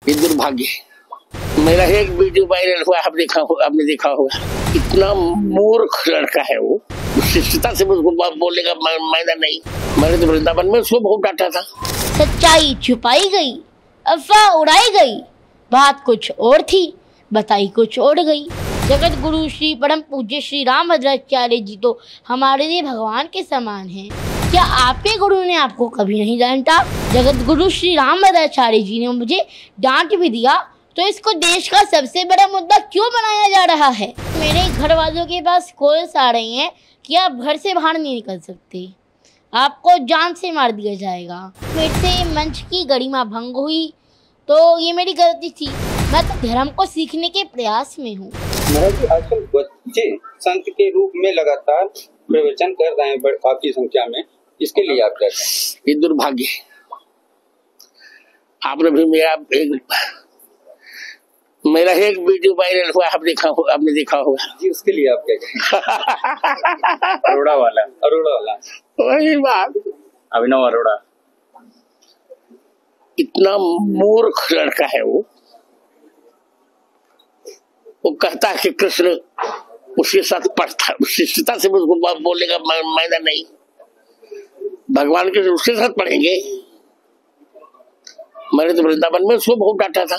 ये दुर्भाग्य है। मेरा एक वीडियो वायरल हुआ, आपने देखा होगा। इतना मूर्ख लड़का है वो, शिष्टता से उसको बोलने का मायना नहीं। मैंने तो वृंदावन में उसको बहुत डांटा था। सच्चाई छुपाई गई, अफवाह उड़ाई गई, बात कुछ और थी, बताई कुछ और गई। जगत गुरु श्री परम पूज्य श्री रामभद्राचार्य जी तो हमारे लिए भगवान के समान हैं। क्या आपके गुरु ने आपको कभी नहीं डांटा? जगत गुरु श्री रामभद्राचार्य जी ने मुझे डांट भी दिया, तो इसको देश का सबसे बड़ा मुद्दा क्यों बनाया जा रहा है? मेरे घर वालों के पास कॉल्स आ रही हैं कि आप घर से बाहर नहीं निकल सकते, आपको जान से मार दिया जाएगा। मेरे से मंच की गरिमा भंग हुई तो ये मेरी गलती थी। मैं तो धर्म को सीखने के प्रयास में हूँ। महाराज, आजकल बच्चे संत के रूप में लगातार प्रवचन कर रहे हैं काफी संख्या में, इसके लिए आप क्या कहें? ये दुर्भाग्य है। आपने भी मेरा एक वीडियो वायरल हुआ, आपने देखा होगा जी, उसके लिए आप क्या कहें? अरोड़ा वाला वही बात। अभिनव अरोड़ा इतना मूर्ख लड़का है वो कहता है कि कृष्ण उसके साथ पढ़ता, शिष्टता से उसको बोलने का मायना नहीं। भगवान के उसके साथ पढ़ेंगे। मैंने तो वृंदावन में उसको बहुत डांटा था।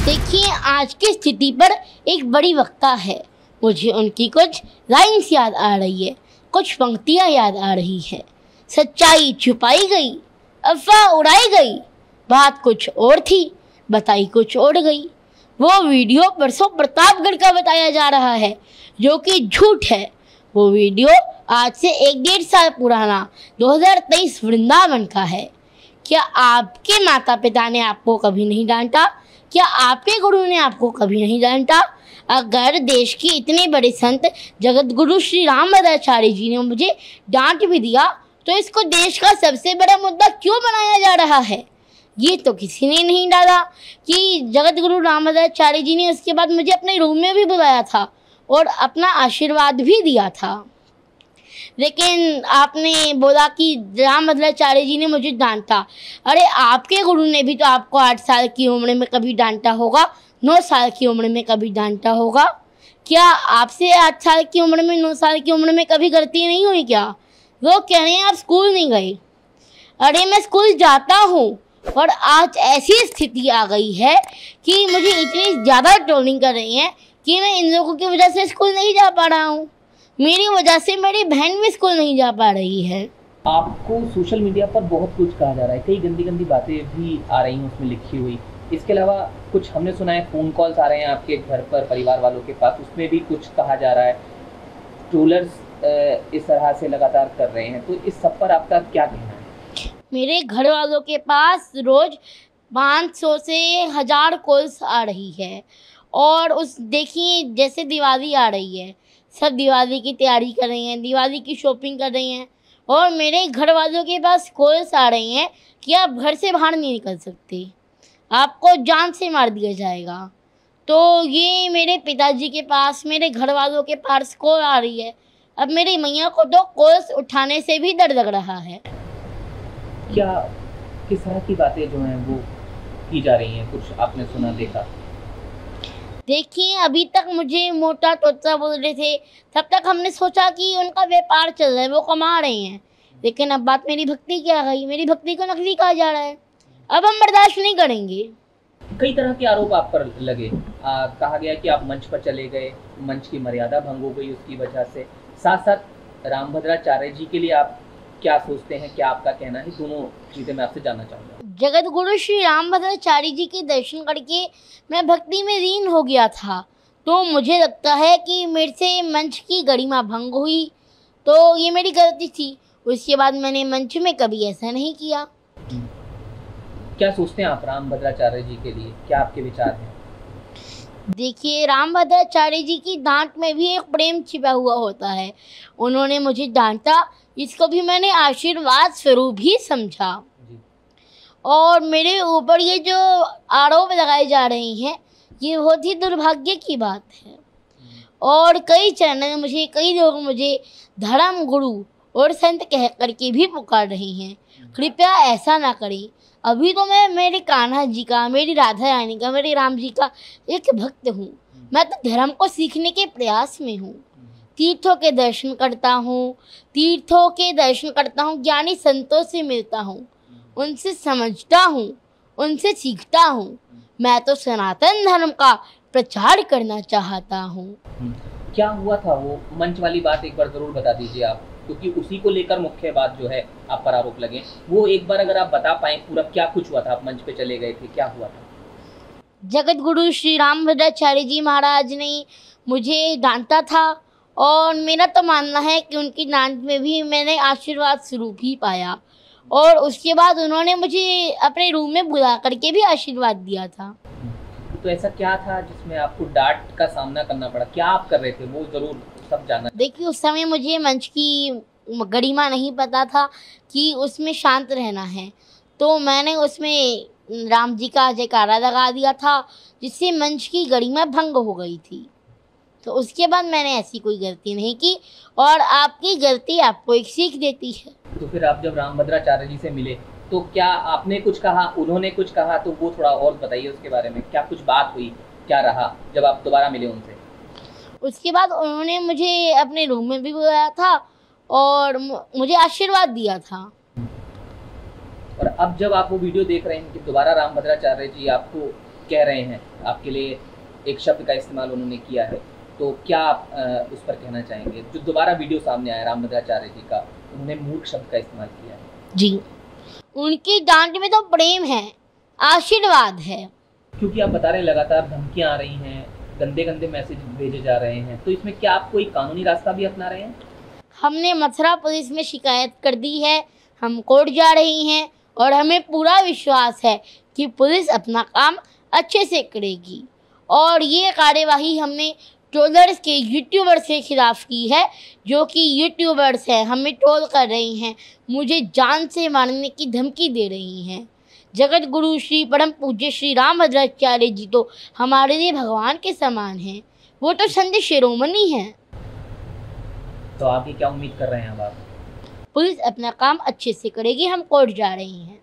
देखिए, आज की स्थिति पर एक बड़ी वक्ता है, मुझे उनकी कुछ लाइन्स याद आ रही है, कुछ पंक्तियां याद आ रही है। सच्चाई छुपाई गई, अफवाह उड़ाई गई, बात कुछ और थी, बताई कुछ और गई। वो वीडियो परसों प्रतापगढ़ का बताया जा रहा है, जो कि झूठ है। वो वीडियो आज से 1-1.5 साल पुराना 2023 वृंदावन का है। क्या आपके माता पिता ने आपको कभी नहीं डांटा? क्या आपके गुरु ने आपको कभी नहीं डांटा? अगर देश के इतने बड़े संत जगत गुरु श्री रामभद्राचार्य जी ने मुझे डांट भी दिया, तो इसको देश का सबसे बड़ा मुद्दा क्यों बनाया जा रहा है? ये तो किसी ने नहीं डाला कि जगत गुरु रामभद्राचार्य जी ने उसके बाद मुझे अपने रूम में भी बुलाया था और अपना आशीर्वाद भी दिया था। लेकिन आपने बोला कि रामभद्राचार्य जी ने मुझे डांटा। अरे, आपके गुरु ने भी तो आपको 8 साल की उम्र में कभी डांटा होगा, 9 साल की उम्र में कभी डांटा होगा। क्या आपसे 8 साल की उम्र में, 9 साल की उम्र में कभी गलती नहीं हुई क्या? वो कह रहे हैं आप स्कूल नहीं गए। अरे, मैं स्कूल जाता हूँ, और आज ऐसी स्थिति आ गई है कि मुझे इतनी ज़्यादा ट्रोलिंग कर रही हैं कि मैं इन लोगों की वजह से स्कूल नहीं जा पा रहा हूँ। मेरी वजह से मेरी बहन भी स्कूल नहीं जा पा रही है। आपको सोशल मीडिया पर बहुत कुछ कहा जा रहा है, कई गंदी गंदी बातें भी आ रही हैं उसमें लिखी हुई। इसके अलावा कुछ हमने सुना है फ़ोन कॉल्स आ रहे हैं आपके घर पर, परिवार वालों के पास, उसमें भी कुछ कहा जा रहा है। ट्रोलर्स इस तरह से लगातार कर रहे हैं, तो इस सब पर आपका क्या कहना है? मेरे घर वालों के पास रोज़ 500 से 1000 कॉल्स आ रही है। और देखिए, जैसे दिवाली आ रही है, सब दिवाली की तैयारी कर रही हैं, दिवाली की शॉपिंग कर रही हैं, और मेरे घर वालों के पास कॉल्स आ रही हैं कि आप घर से बाहर नहीं निकल सकते, आपको जान से मार दिया जाएगा। तो ये मेरे पिताजी के पास, मेरे घर वालों के पास कॉल आ रही है। अब मेरी मैया को तो कॉल्स उठाने से भी डर लग रहा है। क्या किस तरह की बातें जो हैं वो की जा रही हैं, कुछ आपने सुना, देखा? देखिए, अभी तक मुझे मोटा तोता बोल रहे थे, तब तक हमने सोचा कि उनका व्यापार चल रहा है, वो कमा रहे हैं। लेकिन अब बात मेरी भक्ति की आ गई, मेरी भक्ति को नकली कहा जा रहा है। अब हम बर्दाश्त नहीं करेंगे। कई तरह के आरोप आप पर लगे। कहा गया कि आप मंच पर चले गए, मंच की मर्यादा भंग हो गई उसकी वजह से। साथ साथ रामभद्राचार्य जी के लिए आप क्या सोचते हैं, क्या आपका कहना है? दोनों चीज़ें मैं आपसे जानना चाहूँगा। जगत गुरु श्री रामभद्राचार्य जी के दर्शन करके मैं भक्ति में लीन हो गया था, तो मुझे लगता है कि मेरे से मंच की गरिमा भंग हुई, तो ये मेरी गलती थी। उसके बाद मैंने मंच में कभी ऐसा नहीं किया। क्या सोचते हैं आप रामभद्राचार्य जी के लिए, क्या आपके विचार हैं? देखिए, रामभद्राचार्य जी की डांट में भी एक प्रेम छिपा हुआ होता है। उन्होंने मुझे डांटा, इसको भी मैंने आशीर्वाद स्वरूप ही समझा। और मेरे ऊपर ये जो आरोप लगाए जा रहे हैं, ये बहुत ही दुर्भाग्य की बात है। और कई चैनल मुझे, कई लोग मुझे धर्म गुरु और संत कह करके भी पुकार रहे हैं। कृपया ऐसा ना करें। अभी तो मैं मेरे कान्हा जी का, मेरी राधा रानी का, मेरे राम जी का एक भक्त हूँ। मैं तो धर्म को सीखने के प्रयास में हूँ। तीर्थों के दर्शन करता हूँ, ज्ञानी संतों से मिलता हूँ, उनसे समझता हूँ, उनसे सीखता हूँ। मैं तो सनातन धर्म का प्रचार करना चाहता हूँ। क्या हुआ था वो मंच वाली बात एक बार जरूर बता दीजिए आप, क्योंकि उसी को लेकर मुख्य बात जो है आप पर आरोप लगे, वो एक बार अगर आप बता पाएं पूरा क्या कुछ हुआ था। आप मंच पे चले गए थे, क्या हुआ था? जगत गुरु श्री रामभद्राचार्य जी महाराज ने मुझे डांटा था और मेरा तो मानना है कि उनकी डांट में भी मैंने आशीर्वाद स्वरूप ही पाया। और उसके बाद उन्होंने मुझे अपने रूम में बुला करके भी आशीर्वाद दिया था। तो ऐसा क्या था जिसमें आपको डांट का सामना करना पड़ा? क्या आप कर रहे थे वो जरूर सब जानना। देखिए, उस समय मुझे मंच की गरिमा नहीं पता था कि उसमें शांत रहना है, तो मैंने उसमें राम जी का जयकारा लगा दिया था, जिससे मंच की गरिमा भंग हो गई थी। तो उसके बाद मैंने ऐसी कोई गलती नहीं की, और आपकी गलती आपको एक सीख देती है। तो फिर आप जब रामभद्राचार्य जी से मिले तो क्या आपने कुछ कहा, उन्होंने कुछ कहा? तो वो थोड़ा और बताइए उसके बारे में, क्या कुछ बात हुई, क्या रहा जब आप दोबारा मिले उनसे? उसके बाद उन्होंने मुझे अपने रूम में भी बुलाया था और मुझे आशीर्वाद दिया था। और अब जब आप वो वीडियो देख रहे हैं कि दोबारा रामभद्राचार्य जी आपको कह रहे हैं, आपके लिए एक शब्द का इस्तेमाल उन्होंने किया है, तो क्या आप उस पर कहना चाहेंगे? जो दोबारा वीडियो सामने आया रामभद्राचार्य जी का, उन्होंने मूर्ख शब्द का इस्तेमाल किया है। जी, उनकी डांट में तो प्रेम है, आशीर्वाद है। क्योंकि आप बता रहे हैं लगातार धमकियां आ रही हैं, गंदे गंदे मैसेज भेजे जा रहे हैं, तो इसमें क्या आप कोई कानूनी रास्ता भी अपना रहे हैं? हमने मथुरा पुलिस में शिकायत कर दी है, हम कोर्ट जा रही हैं, और हमें पूरा विश्वास है कि पुलिस अपना काम अच्छे से करेगी। और ये कार्यवाही हमने ट्रोलर्स के यूट्यूबर्स के खिलाफ की है, जो कि यूट्यूबर्स हैं, हमें ट्रोल कर रही हैं, मुझे जान से मारने की धमकी दे रही हैं। जगत गुरु श्री परम पूज्य श्री रामभद्राचार्य जी तो हमारे लिए भगवान के समान हैं, वो तो संत शिरोमणि हैं। तो आगे क्या उम्मीद कर रहे हैं अब आप? पुलिस अपना काम अच्छे से करेगी, हम कोर्ट जा रही हैं।